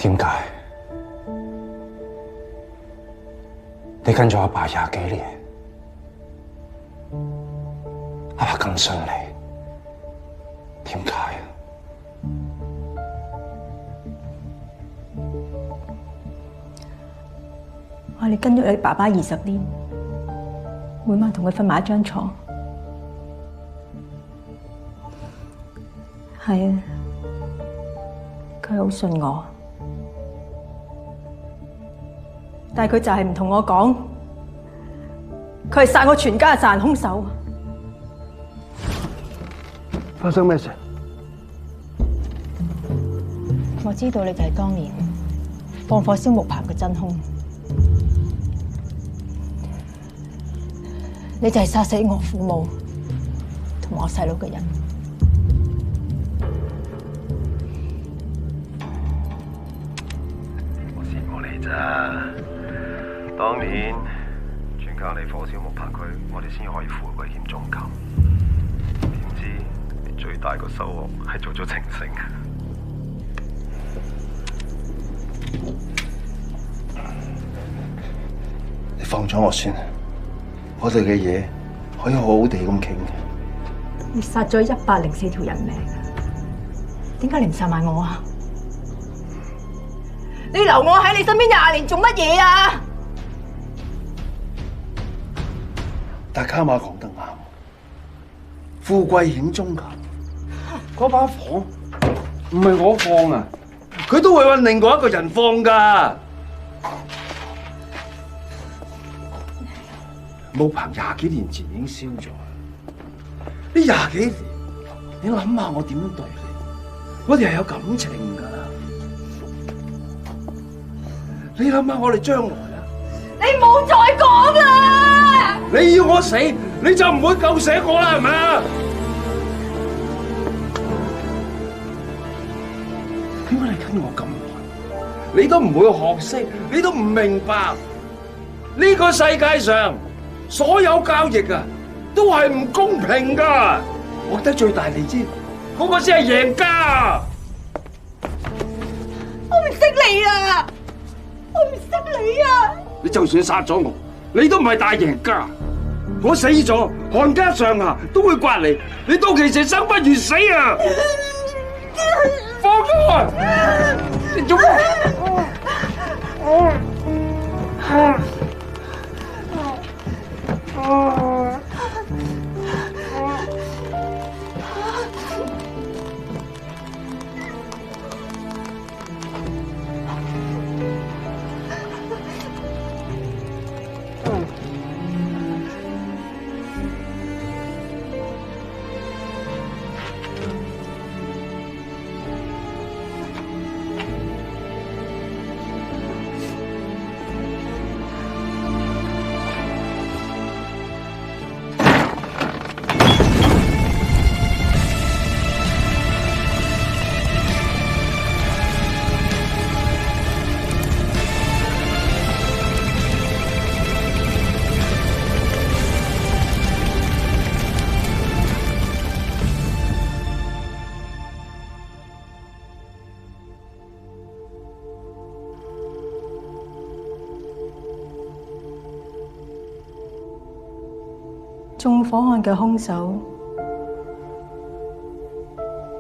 點解？你跟咗阿爸20幾年，阿爸咁信你，點解啊？我哋跟咗你爸爸20年，每晚同佢瞓埋一張床。係啊，佢好信我，但係佢就係唔同我講，佢係殺我全家嘅殺人兇手。發生咩事？我知道你就係當年放火燒木棚嘅真兇，你就係殺死我父母同我細佬嘅人。我羨慕你咋？當年全靠你火燒木棚區，我哋先可以富貴險中求。點知你最大個收穫係做咗情聖。你放咗我先，我哋嘅嘢可以好好地咁傾嘅。你殺咗104條人命，點解你唔殺埋我啊？你留我喺你身邊20年做乜嘢啊？但卡瑪講得啱，富貴險中求。嗰把房唔係我放啊，佢都會揾另外一個人放㗎。木棚20幾年前已經燒咗，呢20幾年，你諗下我點樣對你？我哋係有感情㗎。你諗下我哋將來啊！你冇再講啦！你要我死，你就唔會救醒我啦，係咪啊？點解你跟我咁耐，你都唔會學識，你都唔明白呢個世界上所有交易啊，都係唔公平噶。獲得最大利益，嗰個先係贏家。我唔識你啊！我唔識你啊！你就算殺咗我，你都唔係大贏家。我死咗，韓家上下都會刮你，你到期時生不如死啊！放開！你做咩？縱火案嘅兇手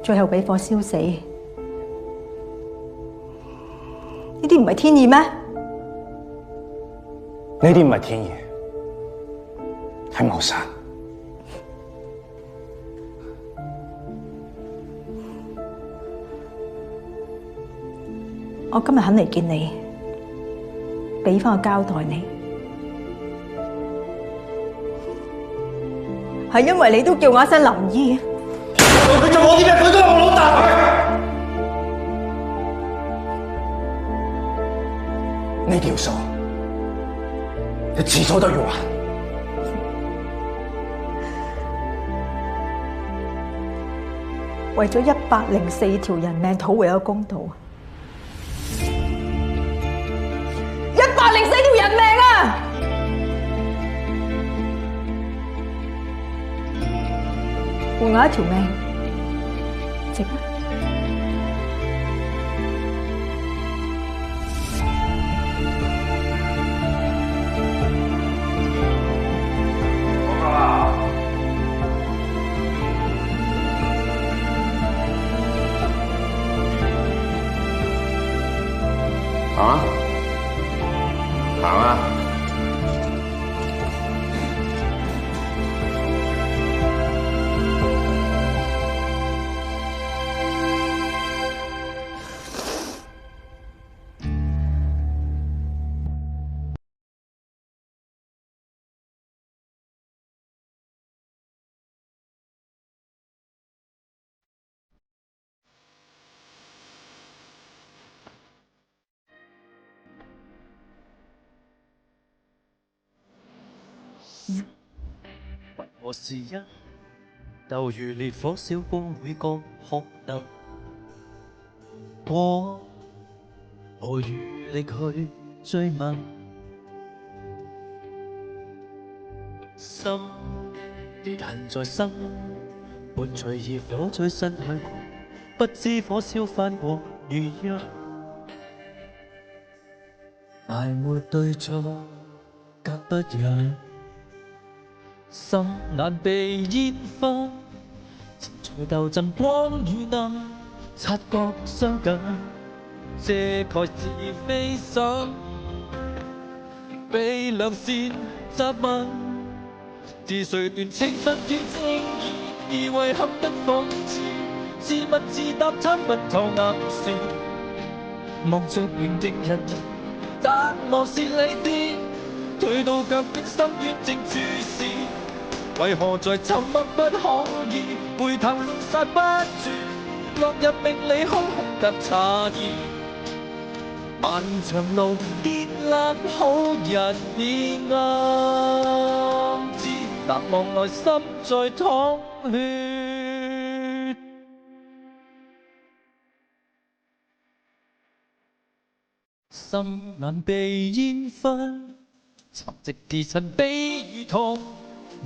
最後俾火燒死，呢啲唔係天意咩？呢啲唔係天意，係謀殺。我今日肯嚟見你，俾翻個交代你，係因為你都叫我一聲林姨。佢做我啲咩？佢都係我老豆。呢條數，你遲早都要還。為咗104條人命討回一個公道，104條人命啊！換我一條命，值啊！啊？行啊！和是一，猶如烈火燒光每個殼能過，何餘力去追問？心裂痕在心，伴隨熱火追身去，不知火燒翻過如一，埋沒對錯，隔不遠。心難被煙燻，纏隨鬥爭光與暗，察覺相近，遮蓋是非心，被良善責問，自誰斷情不於正義，而遺憾得諷刺，自問自答參不透暗示，望着平靜人兒，但望是理智，退到腳邊深淵正注視。為何在沉默不可以回頭怒殺不住，落入命理空空及詫異。漫長路見爛好人已暗知，難忘內心在淌血，心難被煙燻，沉寂地神悲與痛。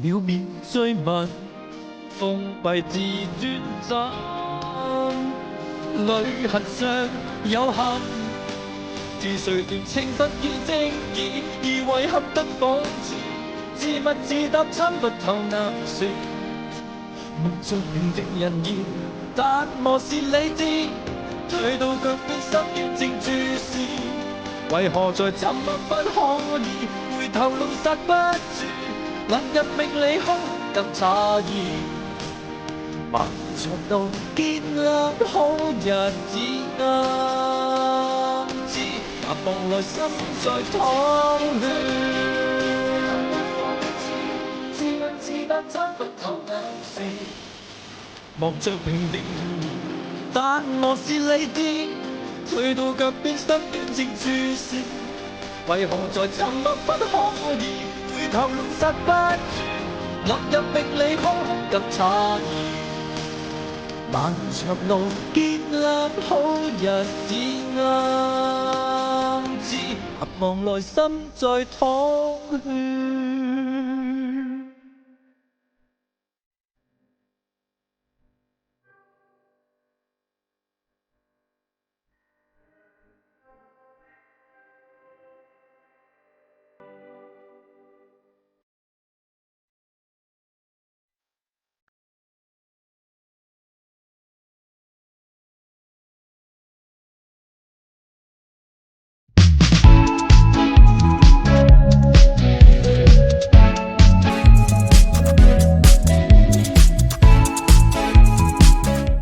渺渺追問，封閉自尊怎？淚痕上有恨，自誰斷情不於正義，而遺憾得諷刺，自問自答參不透難說，夢着平靜人兒，但無視理智，退到腳邊深淵正注視，為何在沉默不可以回頭怒殺不住？落入命理空更詫異，漫長路見亮好日子暗知，難忘內心在淌血，自問自答參不透難事，望着平靜，但我是理智，退到腳邊深淵正注視，為何在沉默不可以回頭怒殺不住？落入命理空更詫異，漫長路見亮好日子暗知，合望內心在淌血。